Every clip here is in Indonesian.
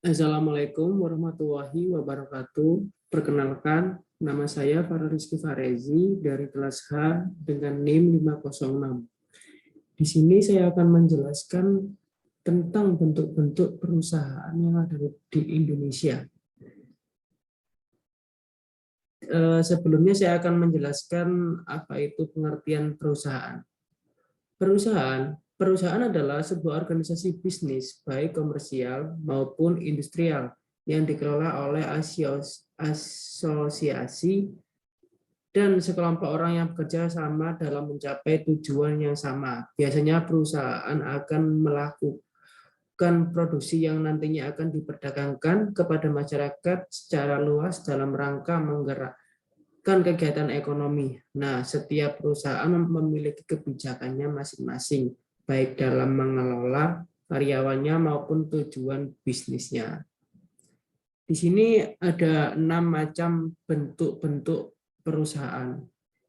Assalamualaikum warahmatullahi wabarakatuh. Perkenalkan, nama saya Farah Rizky Farezi dari kelas H dengan NIM 506. Di sini saya akan menjelaskan tentang bentuk-bentuk perusahaan yang ada di Indonesia. Sebelumnya saya akan menjelaskan apa itu pengertian perusahaan. Perusahaan adalah sebuah organisasi bisnis, baik komersial maupun industrial, yang dikelola oleh asosiasi dan sekelompok orang yang bekerja sama dalam mencapai tujuan yang sama. Biasanya perusahaan akan melakukan produksi yang nantinya akan diperdagangkan kepada masyarakat secara luas dalam rangka menggerakkan kegiatan ekonomi. Nah, setiap perusahaan memiliki kebijakannya masing-masing, baik dalam mengelola karyawannya maupun tujuan bisnisnya. Di sini ada 6 macam bentuk-bentuk perusahaan.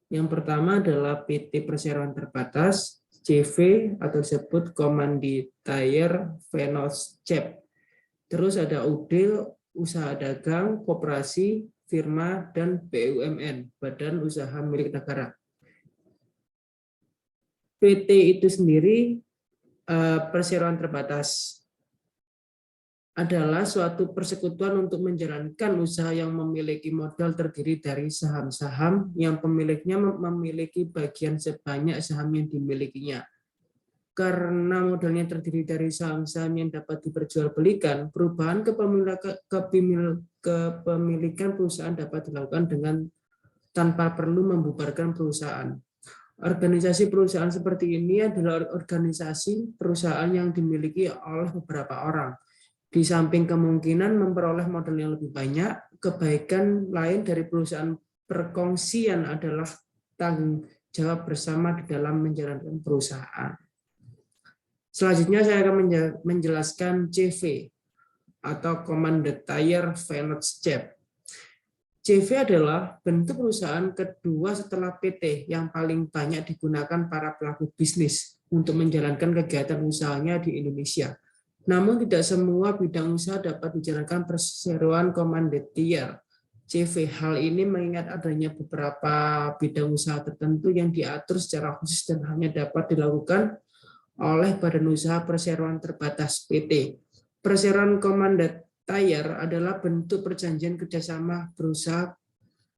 Yang pertama adalah PT Perseroan Terbatas, CV atau disebut Komanditier Vennootschap. Terus ada UD, usaha dagang, koperasi, firma, dan BUMN, badan usaha milik negara. PT itu sendiri, Perseroan Terbatas, adalah suatu persekutuan untuk menjalankan usaha yang memiliki modal terdiri dari saham-saham yang pemiliknya memiliki bagian sebanyak saham yang dimilikinya. Karena modalnya terdiri dari saham-saham yang dapat diperjualbelikan, perubahan kepemilikan perusahaan dapat dilakukan tanpa perlu membubarkan perusahaan. Organisasi perusahaan seperti ini adalah organisasi perusahaan yang dimiliki oleh beberapa orang. Di samping kemungkinan memperoleh modal yang lebih banyak, kebaikan lain dari perusahaan perkongsian adalah tanggung jawab bersama di dalam menjalankan perusahaan. Selanjutnya saya akan menjelaskan CV atau Komanditier Vennootschap. CV adalah bentuk perusahaan kedua setelah PT yang paling banyak digunakan para pelaku bisnis untuk menjalankan kegiatan usahanya di Indonesia. Namun tidak semua bidang usaha dapat dijalankan perseroan Komanditier CV. Hal ini mengingat adanya beberapa bidang usaha tertentu yang diatur secara khusus dan hanya dapat dilakukan oleh Badan Usaha Perseroan Terbatas PT. Perseroan Komanditier adalah bentuk perjanjian kerjasama berusaha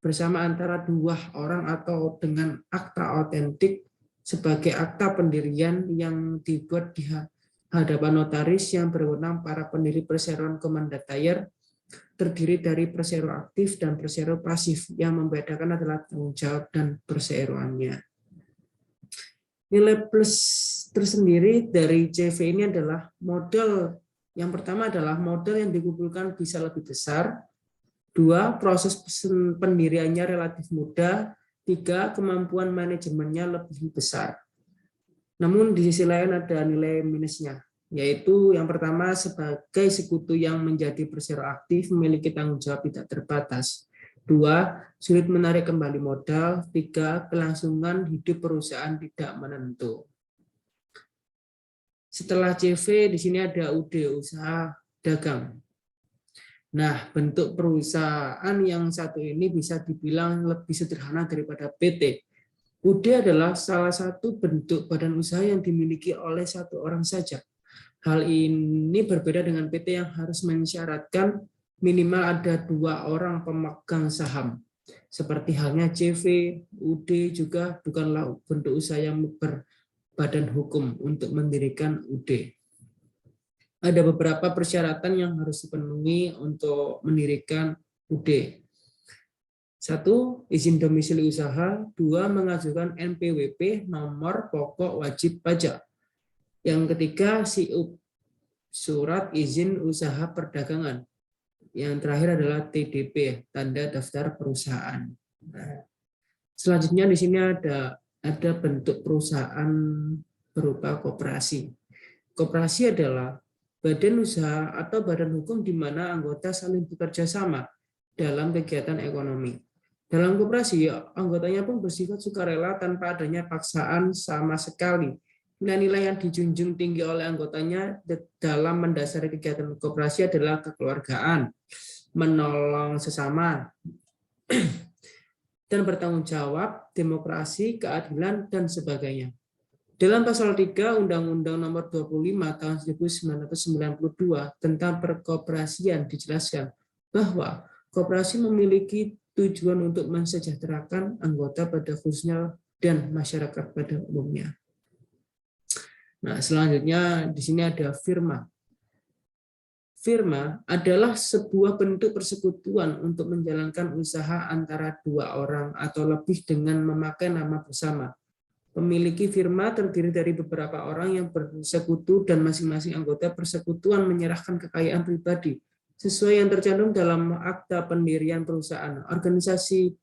bersama antara dua orang atau dengan akta otentik sebagai akta pendirian yang dibuat di hadapan notaris yang berwenang. Para pendiri Perseroan Komanditier terdiri dari persero aktif dan persero pasif. Yang membedakan adalah tanggung jawab dan perseroannya. Nilai plus tersendiri dari CV ini adalah modal. Yang pertama adalah modal yang dikumpulkan bisa lebih besar. 2, proses pendiriannya relatif mudah. 3, kemampuan manajemennya lebih besar. Namun di sisi lain ada nilai minusnya, yaitu yang pertama sebagai sekutu yang menjadi persero aktif memiliki tanggung jawab tidak terbatas. 2, sulit menarik kembali modal. 3, kelangsungan hidup perusahaan tidak menentu. Setelah CV, di sini ada UD, usaha dagang. Nah, bentuk perusahaan yang satu ini bisa dibilang lebih sederhana daripada PT. UD adalah salah satu bentuk badan usaha yang dimiliki oleh satu orang saja. Hal ini berbeda dengan PT yang harus mensyaratkan minimal ada 2 orang pemegang saham. Seperti halnya CV, UD juga bukanlah bentuk usaha yang berbadan hukum untuk mendirikan UD. Ada beberapa persyaratan yang harus dipenuhi untuk mendirikan UD. 1, izin domisili usaha. 2, mengajukan NPWP, nomor pokok wajib pajak. Yang ketiga, SIUP, surat izin usaha perdagangan. Yang terakhir adalah TDP, tanda daftar perusahaan. Nah, selanjutnya di sini ada bentuk perusahaan berupa koperasi. Koperasi adalah badan usaha atau badan hukum di mana anggota saling bekerja sama dalam kegiatan ekonomi. Dalam koperasi, anggotanya pun bersifat sukarela tanpa adanya paksaan sama sekali. Nilai-nilai yang dijunjung tinggi oleh anggotanya dalam mendasari kegiatan koperasi adalah kekeluargaan, menolong sesama, dan bertanggung jawab, demokrasi, keadilan, dan sebagainya. Dalam pasal 3 Undang-Undang Nomor 25 Tahun 1992 tentang perkoperasian dijelaskan bahwa koperasi memiliki tujuan untuk mensejahterakan anggota pada khususnya dan masyarakat pada umumnya. Nah, selanjutnya di sini ada firma. Firma adalah sebuah bentuk persekutuan untuk menjalankan usaha antara dua orang atau lebih dengan memakai nama bersama. Memiliki firma terdiri dari beberapa orang yang bersekutu dan masing-masing anggota persekutuan menyerahkan kekayaan pribadi sesuai yang tercantum dalam akta pendirian perusahaan. Organisasi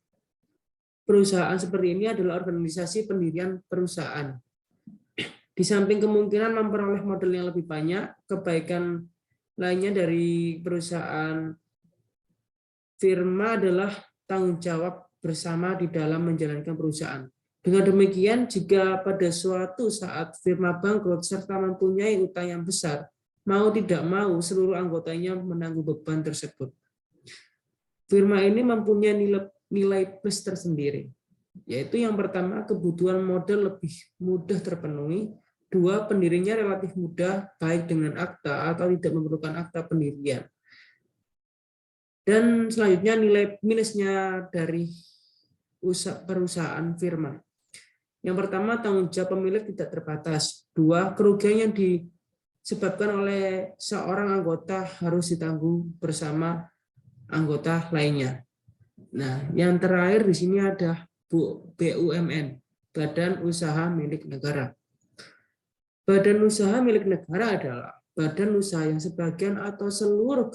perusahaan seperti ini adalah organisasi pendirian perusahaan. Di samping kemungkinan memperoleh modal yang lebih banyak, kebaikan lainnya dari perusahaan firma adalah tanggung jawab bersama di dalam menjalankan perusahaan. Dengan demikian, jika pada suatu saat firma bangkrut serta mempunyai utang yang besar, mau tidak mau seluruh anggotanya menanggung beban tersebut. Firma ini mempunyai nilai plus tersendiri, yaitu yang pertama, kebutuhan modal lebih mudah terpenuhi. Dua, pendirinya relatif mudah, baik dengan akta atau tidak memerlukan akta pendirian. Dan selanjutnya nilai minusnya dari perusahaan firma. Yang pertama, tanggung jawab pemilik tidak terbatas. Dua, kerugian yang disebabkan oleh seorang anggota harus ditanggung bersama anggota lainnya. Nah, yang terakhir di sini ada BUMN, Badan Usaha Milik Negara. Badan usaha milik negara adalah badan usaha yang sebagian atau seluruh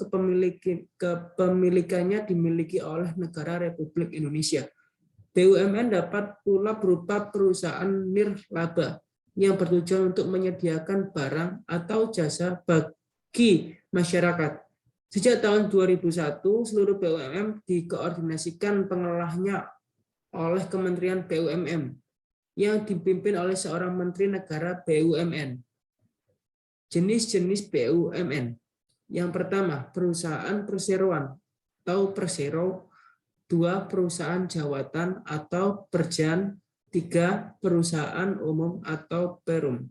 kepemilikannya dimiliki oleh negara Republik Indonesia. BUMN dapat pula berupa perusahaan nirlaba yang bertujuan untuk menyediakan barang atau jasa bagi masyarakat. Sejak tahun 2001, seluruh BUMN dikoordinasikan pengelolanya oleh Kementerian BUMN yang dipimpin oleh seorang Menteri Negara BUMN. Jenis-jenis BUMN. Yang pertama, perusahaan perseroan atau persero. Dua, perusahaan jawatan atau perjan. Tiga, perusahaan umum atau perum.